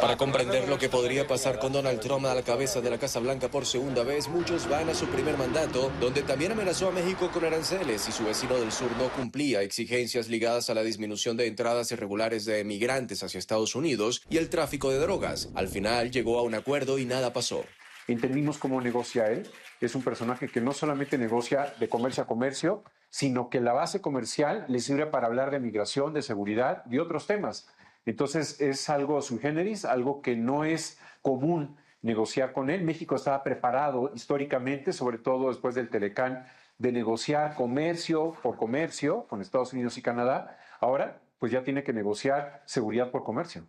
Para comprender lo que podría pasar con Donald Trump a la cabeza de la Casa Blanca por segunda vez, muchos van a su primer mandato, donde también amenazó a México con aranceles si su vecino del sur no cumplía exigencias ligadas a la disminución de entradas irregulares de migrantes hacia Estados Unidos y el tráfico de drogas. Al final llegó a un acuerdo y nada pasó. Entendimos cómo negocia él. Es un personaje que no solamente negocia de comercio a comercio, sino que la base comercial le sirve para hablar de migración, de seguridad y otros temas. Entonces es algo sui generis, algo que no es común negociar con él. México estaba preparado históricamente, sobre todo después del Telecán, de negociar comercio por comercio con Estados Unidos y Canadá. Ahora, pues ya tiene que negociar seguridad por comercio.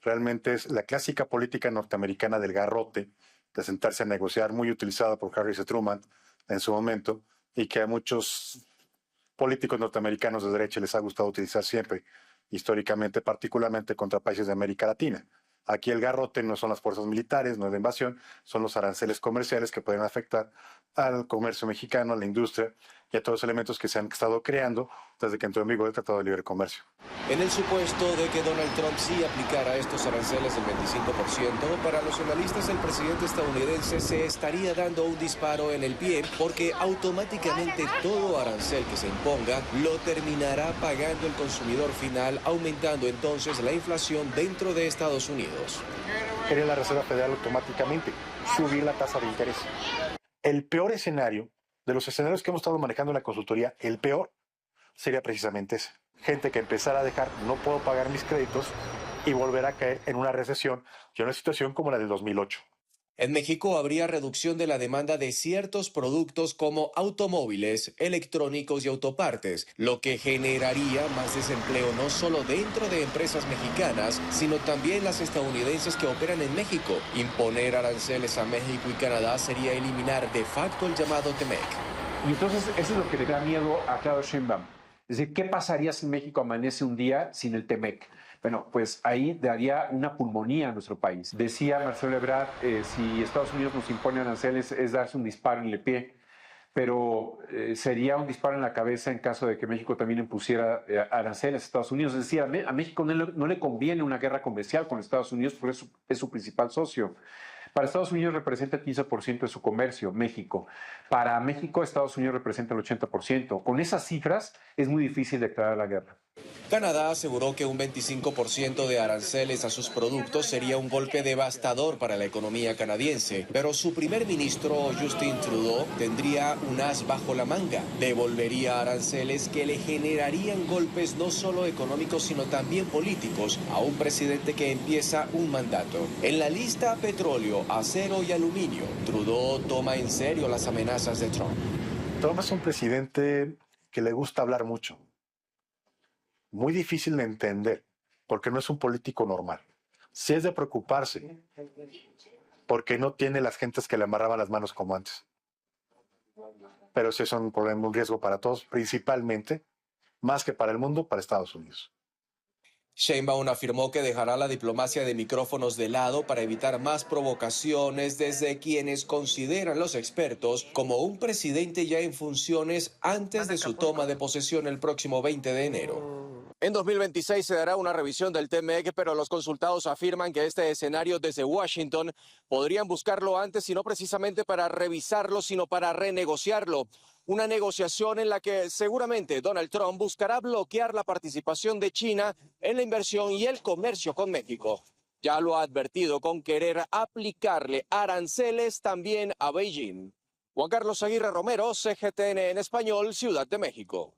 Realmente es la clásica política norteamericana del garrote, de sentarse a negociar, muy utilizada por Harry S. Truman en su momento, y que a muchos políticos norteamericanos de derecha les ha gustado utilizar siempre, históricamente, particularmente contra países de América Latina. Aquí el garrote no son las fuerzas militares, no es la invasión, son los aranceles comerciales que pueden afectar al comercio mexicano, a la industria y a todos los elementos que se han estado creando desde que entró en vigor el Tratado de Libre Comercio. En el supuesto de que Donald Trump sí aplicara estos aranceles del 25%, para los analistas el presidente estadounidense se estaría dando un disparo en el pie porque automáticamente todo arancel que se imponga lo terminará pagando el consumidor final, aumentando entonces la inflación dentro de Estados Unidos. Quería la Reserva Federal automáticamente subir la tasa de interés. El peor escenario, de los escenarios que hemos estado manejando en la consultoría, el peor sería precisamente ese. Gente que empezara a dejar, no puedo pagar mis créditos y volver a caer en una recesión y una situación como la del 2008. En México habría reducción de la demanda de ciertos productos como automóviles, electrónicos y autopartes, lo que generaría más desempleo no solo dentro de empresas mexicanas, sino también las estadounidenses que operan en México. Imponer aranceles a México y Canadá sería eliminar de facto el llamado TEMEC. Y entonces eso es lo que le da miedo a Claudia Sheinbaum. Es decir, ¿qué pasaría si México amanece un día sin el TEMEC? Bueno, pues ahí daría una pulmonía a nuestro país. Decía Marcelo Ebrard, si Estados Unidos nos impone aranceles es darse un disparo en el pie, pero sería un disparo en la cabeza en caso de que México también impusiera aranceles a Estados Unidos. Es decir, a México no le conviene una guerra comercial con Estados Unidos porque es su principal socio. Para Estados Unidos representa el 15% de su comercio, México. Para México, Estados Unidos representa el 80%. Con esas cifras es muy difícil declarar la guerra. Canadá aseguró que un 25% de aranceles a sus productos sería un golpe devastador para la economía canadiense, pero su primer ministro Justin Trudeau tendría un as bajo la manga. Devolvería aranceles que le generarían golpes no solo económicos sino también políticos a un presidente que empieza un mandato. En la lista petróleo, acero y aluminio, Trudeau toma en serio las amenazas de Trump. Trump es un presidente que le gusta hablar mucho. Muy difícil de entender, porque no es un político normal. Sí es de preocuparse, porque no tiene las gentes que le amarraban las manos como antes. Pero sí es un problema, un riesgo para todos, principalmente, más que para el mundo, para Estados Unidos. Sheinbaum afirmó que dejará la diplomacia de micrófonos de lado para evitar más provocaciones desde quienes consideran los expertos como un presidente ya en funciones antes de su toma de posesión el próximo 20 de enero. En 2026 se dará una revisión del TEMEC, pero los consultados afirman que este escenario desde Washington podrían buscarlo antes y no precisamente para revisarlo, sino para renegociarlo. Una negociación en la que seguramente Donald Trump buscará bloquear la participación de China en la inversión y el comercio con México. Ya lo ha advertido con querer aplicarle aranceles también a Beijing. Juan Carlos Aguirre Romero, CGTN en español, Ciudad de México.